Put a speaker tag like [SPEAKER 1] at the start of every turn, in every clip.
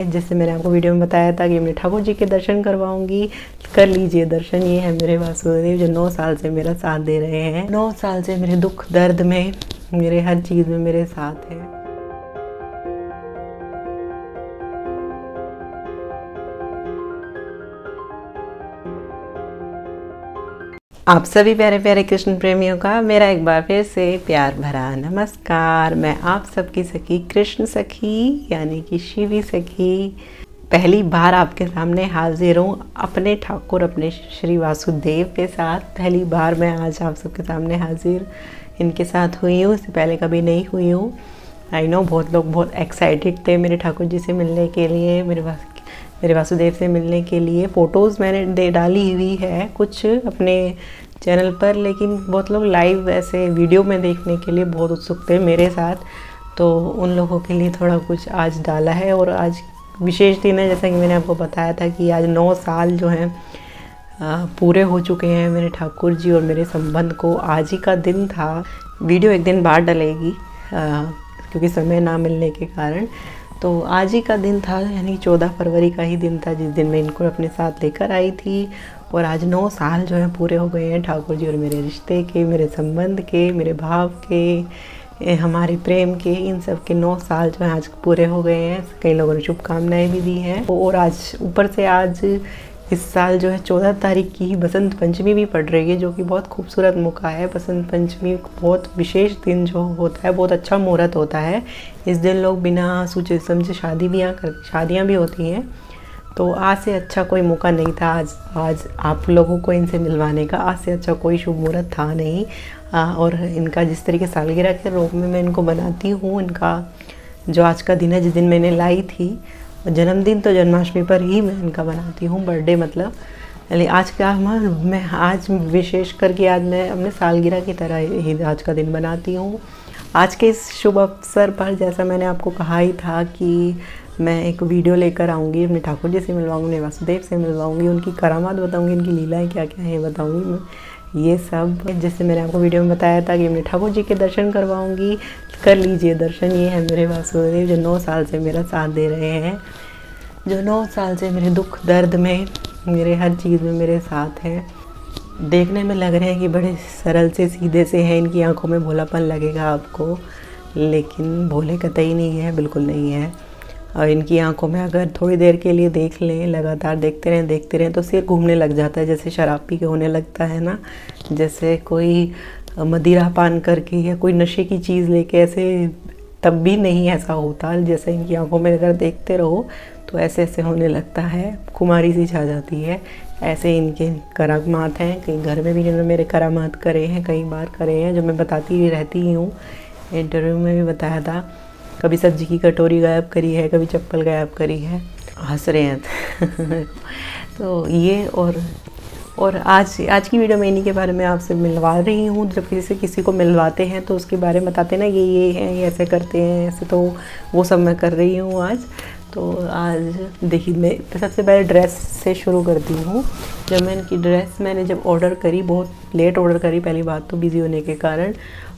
[SPEAKER 1] जैसे मैंने आपको वीडियो में बताया था कि मैं ठाकुर जी के दर्शन करवाऊंगी, कर लीजिए दर्शन। ये है मेरे वासुदेव जो 9 साल से मेरा साथ दे रहे हैं। 9 साल से मेरे दुख दर्द में, मेरे हर चीज़ में मेरे साथ हैं। आप सभी प्यारे प्यारे कृष्ण प्रेमियों का मेरा एक बार फिर से प्यार भरा नमस्कार। मैं आप सबकी सखी कृष्ण सखी यानी कि शिवी सखी पहली बार आपके सामने हाजिर हूँ अपने ठाकुर अपने श्री वासुदेव के साथ। पहली बार मैं आज आप सबके सामने हाजिर इनके साथ हुई हूँ, इससे पहले कभी नहीं हुई हूँ। आई नो बहुत लोग बहुत एक्साइटेड थे मेरे ठाकुर जी से मिलने के लिए, मेरे वासुदेव से मिलने के लिए। फ़ोटोज़ मैंने डाली हुई है कुछ अपने चैनल पर, लेकिन बहुत लोग लाइव ऐसे वीडियो में देखने के लिए बहुत उत्सुक थे मेरे साथ, तो उन लोगों के लिए थोड़ा कुछ आज डाला है। और आज विशेष दिन है, जैसा कि मैंने आपको बताया था कि आज 9 साल जो हैं पूरे हो चुके हैं मेरे ठाकुर जी और मेरे संबंध को। आज ही का दिन था। वीडियो एक दिन बाद डलेगी क्योंकि समय ना मिलने के कारण। तो आज ही का दिन था, यानी 14 फरवरी का ही दिन था जिस दिन मैं इनको अपने साथ लेकर आई थी। और आज 9 साल जो हैं पूरे हो गए हैं ठाकुर जी और मेरे रिश्ते के, मेरे संबंध के, मेरे भाव के, हमारे प्रेम के, इन सब के 9 साल जो हैं आज पूरे हो गए हैं। कई लोगों ने शुभकामनाएं भी दी हैं। और आज ऊपर से आज इस साल जो है 14 तारीख की ही बसंत पंचमी भी पड़ रही है, जो कि बहुत खूबसूरत मौका है। बसंत पंचमी बहुत विशेष दिन जो होता है, बहुत अच्छा मुहूर्त होता है। इस दिन लोग बिना सोचे समझे शादियाँ भी होती हैं। तो आज से अच्छा कोई मौका नहीं था आज आप लोगों को इनसे मिलवाने का। आज से अच्छा कोई शुभ मुहूर्त था नहीं। और इनका जिस तरीके सालगिरह के रूप में मैं इनको बनाती हूँ, इनका जो आज का दिन है जिस दिन मैंने लाई थी, जन्मदिन तो जन्माष्टमी पर ही मैं इनका बनाती हूँ, बर्थडे मतलब। आज का मैं आज विशेष करके आज मैं अपने सालगिरह की तरह ही आज का दिन बनाती हूँ। आज के इस शुभ अवसर पर जैसा मैंने आपको कहा ही था कि मैं एक वीडियो लेकर आऊँगी, अपने ठाकुर जी से मिलवाऊँगी, अपने वासुदेव से मिलवाऊँगी, उनकी करामात बताऊँगी, उनकी लीलाएँ क्या क्या है बताऊँगी मैं। ये सब जैसे मैंने आपको वीडियो में बताया था कि अपने ठाकुर जी के दर्शन करवाऊँगी, कर लीजिए दर्शन। ये है मेरे वासुदेव जो 9 साल से मेरा साथ दे रहे हैं, जो 9 साल से मेरे दुख दर्द में, मेरे हर चीज़ में मेरे साथ हैं। देखने में लग रहे हैं कि बड़े सरल से सीधे से हैं, इनकी आंखों में भोलापन लगेगा आपको, लेकिन भोले कतई नहीं है, बिल्कुल नहीं है। और इनकी आंखों में अगर थोड़ी देर के लिए देख लें, लगातार देखते रहें तो सिर घूमने लग जाता है, जैसे शराब पी के होने लगता है ना, जैसे कोई मदिरा पान करके या कोई नशे की चीज़ लेके, ऐसे तब भी नहीं ऐसा होता। जैसे इनकी आंखों में अगर देखते रहो तो ऐसे ऐसे होने लगता है, खुमारी सी छा जाती है। ऐसे इनके करामात हैं। कई घर में भी जिन्होंने मेरे करामात करे हैं, कई बार करे हैं, जो मैं बताती रहती ही हूँ। इंटरव्यू में भी बताया था, कभी सब्जी की कटोरी गायब करी है, कभी चप्पल गायब करी है। हंस रहे हैं तो ये और आज की वीडियो में इन्हीं के बारे में आपसे मिलवा रही हूँ। जब किसी को मिलवाते हैं तो उसके बारे में बताते हैं ना, ये हैं, ये ऐसे करते हैं, ऐसे, तो वो सब मैं कर रही हूँ आज। तो आज देखिए, मैं सबसे पहले ड्रेस से शुरू करती हूँ। जब मैं इनकी ड्रेस जब ऑर्डर करी, बहुत लेट ऑर्डर करी, पहली बात तो बिज़ी होने के कारण।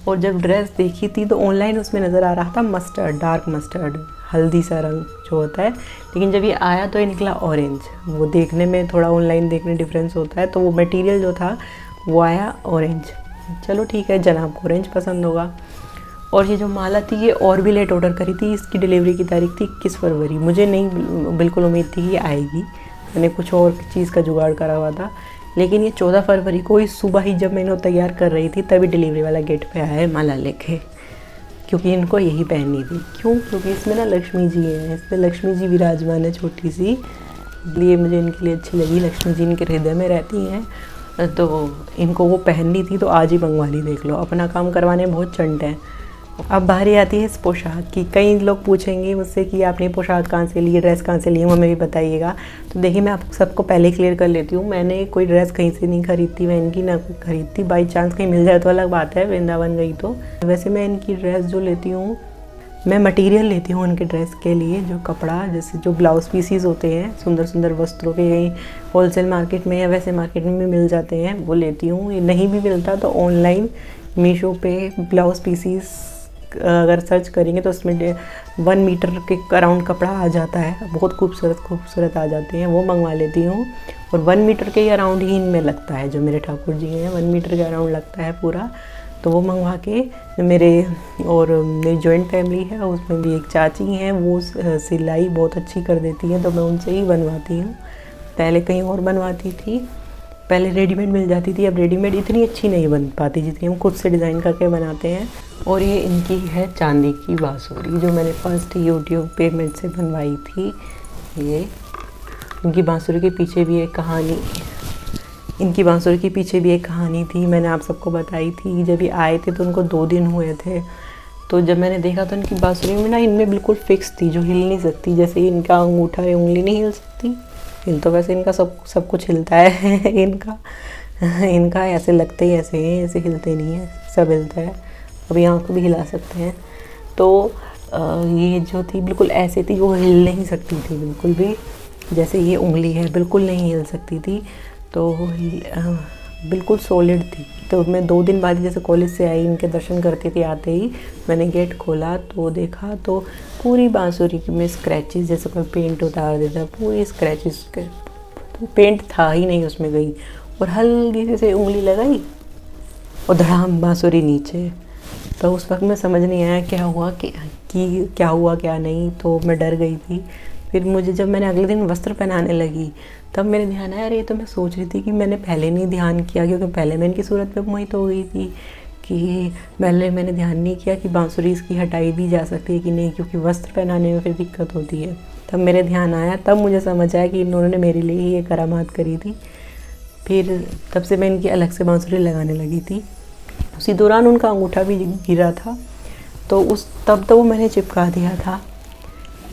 [SPEAKER 1] और जब ड्रेस देखी थी तो ऑनलाइन उसमें नज़र आ रहा था मस्टर्ड, डार्क मस्टर्ड, हल्दी सा रंग जो होता है, लेकिन जब ये आया तो ये निकला ऑरेंज। वो देखने में थोड़ा ऑनलाइन देखने डिफरेंस होता है, तो वो मटेरियल जो था वो आया ऑरेंज। चलो ठीक है, जनाब को ऑरेंज पसंद होगा। और ये जो माला थी ये और भी लेट ऑर्डर करी थी, इसकी डिलीवरी की तारीख थी 21 फरवरी। मुझे नहीं बिल्कुल उम्मीद थी कि आएगी, मैंने कुछ और चीज़ का जुगाड़ करा हुआ था, लेकिन ये 14 फरवरी को ही सुबह ही जब मैं इन्हें तैयार कर रही थी तभी डिलीवरी वाला गेट पे आया है माला लेके, क्योंकि इनको यही पहननी थी। क्यों? क्योंकि इसमें ना लक्ष्मी जी हैं, इसमें लक्ष्मी जी विराजमान है छोटी सी, इसलिए मुझे इनके लिए अच्छी लगी। लक्ष्मी जी इनके हृदय में रहती हैं, तो इनको वो पहननी थी, तो आज ही मंगवा ली। देख लो, अपना काम करवाने में बहुत चंट है। अब बारी आती है इस पोशाक की। कई लोग पूछेंगे मुझसे कि आपने पोशाक कहाँ से ली, ड्रेस कहाँ से ली, हमें भी बताइएगा। तो देखिए, मैं आप सबको पहले क्लियर कर लेती हूँ, मैंने कोई ड्रेस कहीं से नहीं खरीदती, मैं इनकी ना खरीदती। बाई चांस कहीं मिल जाए तो अलग बात है, वृंदावन गई तो। वैसे मैं इनकी ड्रेस जो लेती हूँ, मैं मटेरियल लेती हूँ उनके ड्रेस के लिए, जो कपड़ा, जैसे जो ब्लाउज़ पीसीज होते हैं सुंदर सुंदर वस्त्रों के, यही होलसेल मार्केट में या वैसे मार्केट में भी मिल जाते हैं, वो लेती हूँ। नहीं भी मिलता तो ऑनलाइन मीशो पे ब्लाउज़ पीसीज अगर सर्च करेंगे तो उसमें 1 मीटर के अराउंड कपड़ा आ जाता है, बहुत खूबसूरत आ जाते हैं, वो मंगवा लेती हूँ। और 1 मीटर के अराउंड ही इनमें लगता है, जो मेरे ठाकुर जी हैं 1 मीटर के अराउंड लगता है पूरा। तो वो मंगवा के मेरी जॉइंट फैमिली है, उसमें भी एक चाची हैं, वो सिलाई बहुत अच्छी कर देती हैं, तो मैं उनसे ही बनवाती हूँ। पहले कहीं और बनवाती थी, पहले रेडीमेड मिल जाती थी, अब रेडीमेड इतनी अच्छी नहीं बन पाती जितनी हम खुद से डिज़ाइन करके बनाते हैं। और ये इनकी है चांदी की बांसुरी, जो मैंने फर्स्ट यूट्यूब पेमेंट से बनवाई थी। ये इनकी बांसुरी के पीछे भी एक कहानी थी, मैंने आप सबको बताई थी। जब ये आए थे तो उनको 2 दिन हुए थे, तो जब मैंने देखा तो इनकी बांसुरी में ना इनमें बिल्कुल फिक्स थी, जो हिल नहीं सकती। जैसे इनका अंगूठा है, उंगली नहीं हिल सकती, हिल तो वैसे इनका सब कुछ हिलता है इनका ऐसे लगते ही ऐसे हैं, ऐसे हिलते नहीं है, सब हिलता है। अभी आँख भी हिला सकते हैं। तो ये जो थी बिल्कुल ऐसे थी, वो हिल नहीं सकती थी बिल्कुल भी। जैसे ये उंगली है, बिल्कुल नहीं हिल सकती थी, तो बिल्कुल सॉलिड थी। तो मैं 2 दिन बाद जैसे कॉलेज से आई, इनके दर्शन करती थी, आते ही मैंने गेट खोला तो देखा तो पूरी बांसुरी में स्क्रैचेस, जैसे कोई पेंट उतार देता, पूरी स्क्रैचेस, तो पेंट था ही नहीं उसमें गई। और हल्की से उंगली लगाई और धड़ाम बांसुरी नीचे। तो उस वक्त में समझ नहीं आया क्या हुआ क्या नहीं, तो मैं डर गई थी। फिर मुझे जब मैंने अगले दिन वस्त्र पहनाने लगी, तब मेरे ध्यान आया, अरे तो मैं सोच रही थी कि मैंने पहले नहीं ध्यान किया, क्योंकि पहले मैं इनकी सूरत पे मोहित हो गई थी कि पहले मैंने ध्यान नहीं किया कि बांसुरी इसकी हटाई भी जा सकती है कि नहीं, क्योंकि वस्त्र पहनाने में फिर दिक्कत होती है। तब मेरे ध्यान आया, तब मुझे समझ आया कि इन्होंने मेरे लिए ही ये करामात करी थी। फिर तब से मैं इनकी अलग से बांसुरी लगाने लगी थी। उसी दौरान उनका अंगूठा भी गिरा था, तो तब तो वो मैंने चिपका दिया था।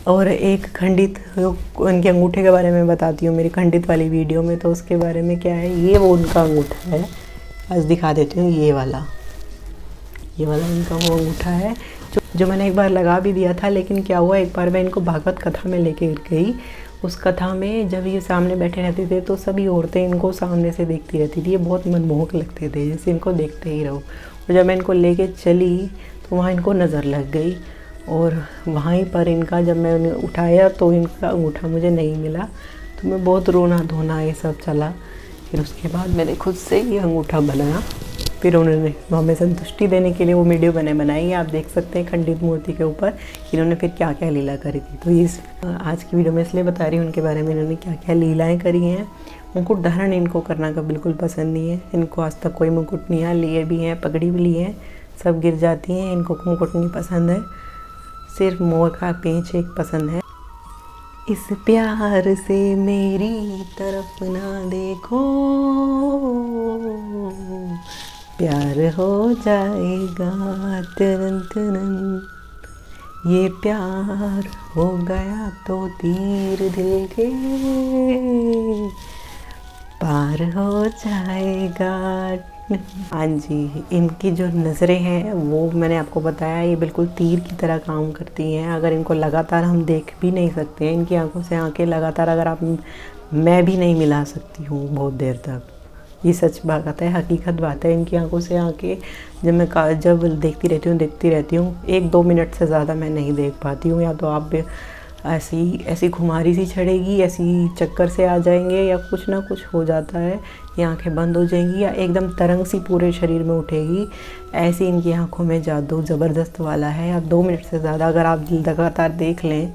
[SPEAKER 1] और एक खंडित, उनके अंगूठे के बारे में बताती हूँ मेरी खंडित वाली वीडियो में। तो उसके बारे में क्या है, ये वो उनका अंगूठा है, आज दिखा देती हूँ। ये वाला इनका वो अंगूठा है जो मैंने एक बार लगा भी दिया था। लेकिन क्या हुआ, एक बार मैं इनको भागवत कथा में लेके गई। उस कथा में जब ये सामने बैठे रहते थे तो सभी औरतें इनको सामने से देखती रहती थी। ये बहुत मनमोहक लगते थे, जैसे इनको देखते ही रहो। और जब मैं इनको लेके चली तो वहाँ इनको नज़र लग गई, और वहीं पर इनका जब मैं उन्हें उठाया तो इनका अंगूठा मुझे नहीं मिला। तो मैं बहुत रोना धोना ये सब चला। फिर उसके बाद मैंने खुद से ये अंगूठा बनाया। फिर उन्होंने हमें संतुष्टि देने के लिए वो वीडियो बनाई, आप देख सकते हैं खंडित मूर्ति के ऊपर कि इन्होंने फिर क्या क्या लीला करी थी। तो इस आज की वीडियो में इसलिए बता रही हूँ उनके बारे में, इन्होंने क्या क्या लीलाएँ करी हैं। मुकुट धारण इनको करना का बिल्कुल पसंद नहीं है, इनको आज तक कोई मुकुट नहीं है, लिए भी हैं, पगड़ी भी लिए हैं, सब गिर जाती हैं। इनको मुकुट नहीं पसंद है, सिर्फ मोर का पेंच एक पसंद है। इस प्यार से मेरी तरफ ना देखो, प्यार हो जाएगा तुरंत। ये प्यार हो गया तो तीर दिल के पार हो जाएगा। हाँ जी, इनकी जो नज़रें हैं वो मैंने आपको बताया, ये बिल्कुल तीर की तरह काम करती हैं। अगर इनको लगातार हम देख भी नहीं सकते हैं, इनकी आंखों से आंखें लगातार अगर मैं भी नहीं मिला सकती हूँ बहुत देर तक। ये सच बात है, हकीकत बात है। इनकी आंखों से आंखें जब देखती रहती हूँ 1-2 मिनट से ज़्यादा मैं नहीं देख पाती हूँ। या तो आप ऐसी खुमारी सी चढ़ेगी, ऐसी चक्कर से आ जाएंगे, या कुछ ना कुछ हो जाता है, ये आंखें बंद हो जाएंगी, या एकदम तरंग सी पूरे शरीर में उठेगी। ऐसी इनकी आंखों में जादू ज़बरदस्त वाला है। आप 2 मिनट से ज़्यादा अगर आप लगातार देख लें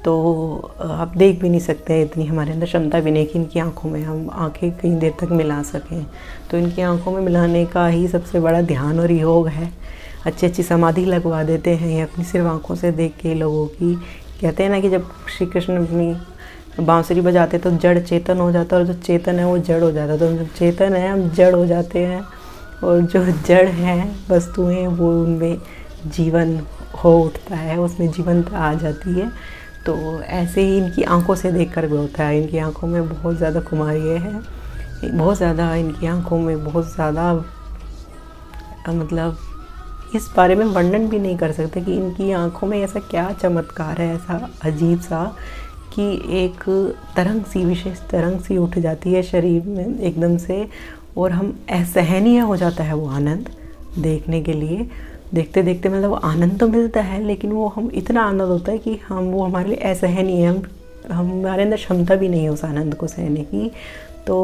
[SPEAKER 1] तो आप देख भी नहीं सकते, इतनी हमारे अंदर क्षमता भी नहीं कि इनकी आंखों में हम आंखें कहीं देर तक मिला सकें। तो इनकी आंखों में मिलाने का ही सबसे बड़ा ध्यान और योग है। अच्छी समाधि लगवा देते हैं ये अपनी सिर्फ आंखों से देख के लोगों की। कहते हैं ना कि जब श्री कृष्ण अपनी बांसुरी बजाते तो जड़ चेतन हो जाता है, और जो चेतन है वो जड़ हो जाता है। तो जो चेतन है हम जड़ हो जाते हैं, और जो जड़ हैं वस्तुएं वो उनमें जीवन हो उठता है, उसमें जीवनता आ जाती है। तो ऐसे ही इनकी आंखों से देखकर भी होता है। इनकी आंखों में बहुत ज़्यादा खुमारी है, बहुत ज़्यादा इनकी आंखों में बहुत ज़्यादा, मतलब इस बारे में वर्णन भी नहीं कर सकते कि इनकी आंखों में ऐसा क्या चमत्कार है, ऐसा अजीब सा कि एक विशेष तरंग सी उठ जाती है शरीर में एकदम से, और हम असहनीय हो जाता है वो आनंद देखने के लिए। देखते देखते मतलब आनंद तो मिलता है, लेकिन वो हम इतना आनंद होता है कि वो हमारे लिए असहनीय है, हमारे अंदर क्षमता भी नहीं है उस आनंद को सहने की। तो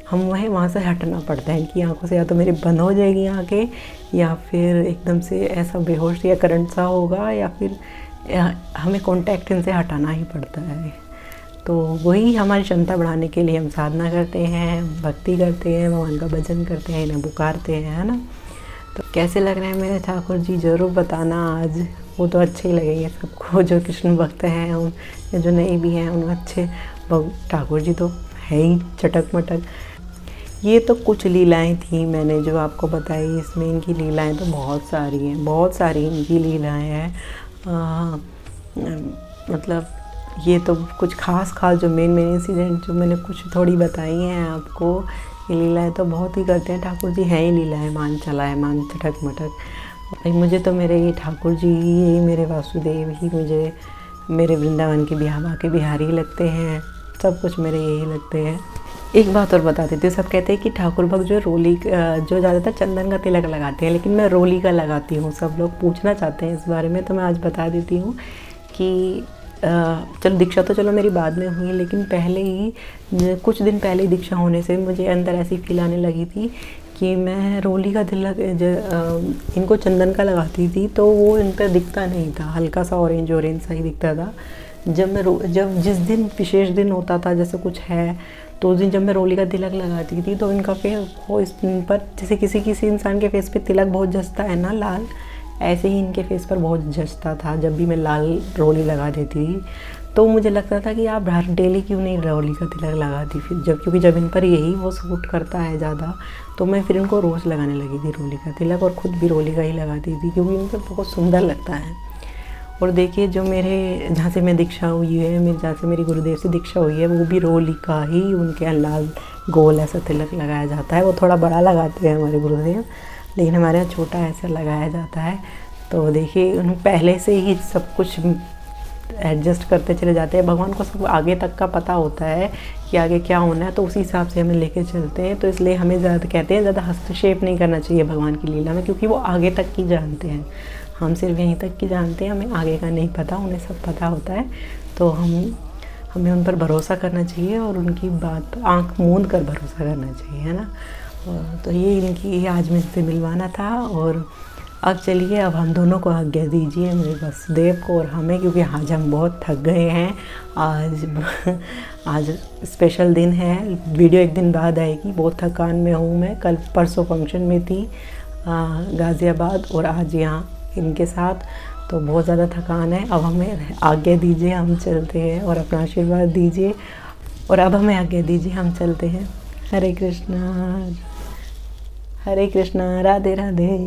[SPEAKER 1] हम वहाँ से हटना पड़ता है कि आँखों से या तो मेरी बंद हो जाएगी आँखें, या फिर एकदम से ऐसा बेहोश या करंट सा होगा, या फिर हमें कॉन्टैक्ट इनसे हटाना ही पड़ता है। तो वही हमारी क्षमता बढ़ाने के लिए हम साधना करते हैं, भक्ति करते हैं, भगवान का भजन करते हैं, इन्हें पुकारते हैं, है ना। तो कैसे लग रहे हैं मेरे ठाकुर जी, ज़रूर बताना आज। वो तो अच्छे ही लगेंगे सबको, जो कृष्ण भक्त हैं उन, या जो नहीं भी हैं उन अच्छे। ठाकुर जी तो है ही चटक मटक। ये तो कुछ लीलाएं थी मैंने जो आपको बताई। इसमें इनकी लीलाएं तो बहुत सारी हैं, बहुत सारी इनकी लीलाएं हैं। मतलब ये तो कुछ खास जो मेन इंसिडेंट जो मैंने कुछ थोड़ी बताई हैं आपको, ये लीलाएं तो बहुत ही करते हैं ठाकुर जी, हैं ही लीलाएं, मान चला है, मान चटक मटक। भाई मुझे तो मेरे ये ठाकुर जी ही, मेरे वासुदेव ही मुझे मेरे वृंदावन के बिहारी लगते हैं। सब कुछ मेरे यही लगते हैं। एक बात और बता देती हूँ, सब कहते हैं कि ठाकुर भक्त जो जो ज़्यादातर चंदन का तिलक लगाते हैं, लेकिन मैं रोली का लगाती हूँ। सब लोग पूछना चाहते हैं इस बारे में, तो मैं आज बता देती हूँ कि चलो दीक्षा तो चलो मेरी बाद में हुई, लेकिन पहले ही कुछ दिन पहले ही दीक्षा होने से मुझे अंदर ऐसी फील आने लगी थी कि मैं रोली का तिलक इनको चंदन का लगाती थी, तो वो इन पर दिखता नहीं था, हल्का सा ऑरेंज सा ही दिखता था। जब जिस दिन विशेष दिन होता था, जैसे कुछ है, तो उस दिन जब मैं रोली का तिलक लगाती थी तो इनका फेस वो इस पर, जैसे किसी इंसान के फेस पे तिलक बहुत जचता है ना लाल, ऐसे ही इनके फेस पर बहुत जचता था जब भी मैं लाल रोली लगा देती थी। तो मुझे लगता था कि आप डेली क्यों नहीं रोली का तिलक लगाती, फिर क्योंकि जब इन पर यही वो सूट करता है ज़्यादा, तो मैं फिर इनको रोज़ लगाने लगी थी रोली का तिलक, और ख़ुद भी रोली का ही लगाती थी क्योंकि इनको बहुत सुंदर लगता है। और देखिए जो मेरे जहाँ से मैं दीक्षा हुई है, जहाँ से मेरी गुरुदेव से दीक्षा हुई है, वो भी रोली का ही उनके लाल गोल ऐसा तिलक लगाया जाता है। वो थोड़ा बड़ा लगाते हैं हमारे गुरुदेव, लेकिन हमारे यहाँ छोटा ऐसा लगाया जाता है। तो देखिए उन पहले से ही सब कुछ एडजस्ट करते चले जाते हैं। भगवान को सब आगे तक का पता होता है कि आगे क्या होना है, तो उसी हिसाब से हमें लेके चलते हैं। तो इसलिए हमें ज़्यादा कहते हैं ज़्यादा हस्तक्षेप नहीं करना चाहिए भगवान की लीला में, क्योंकि वो आगे तक की जानते हैं, हम सिर्फ यहीं तक की जानते हैं, हमें आगे का नहीं पता, उन्हें सब पता होता है। तो हमें उन पर भरोसा करना चाहिए और उनकी बात पर आँख मूंद कर भरोसा करना चाहिए, है ना। तो ये इनकी आज मुझसे मिलवाना था। और अब चलिए, अब हम दोनों को आज्ञा दीजिए, मेरे वासुदेव को और हमें, क्योंकि आज हम बहुत थक गए हैं। आज स्पेशल दिन है, वीडियो एक दिन बाद आएगी। बहुत थकान में हूँ मैं, कल परसों फंक्शन में थी गाज़ियाबाद, और आज यहाँ इनके साथ, तो बहुत ज़्यादा थकान है। अब हमें आज्ञा दीजिए, हम चलते हैं, और अपना आशीर्वाद दीजिए। और अब हमें आज्ञा दीजिए, हम चलते हैं। हरे कृष्णा, राधे राधे।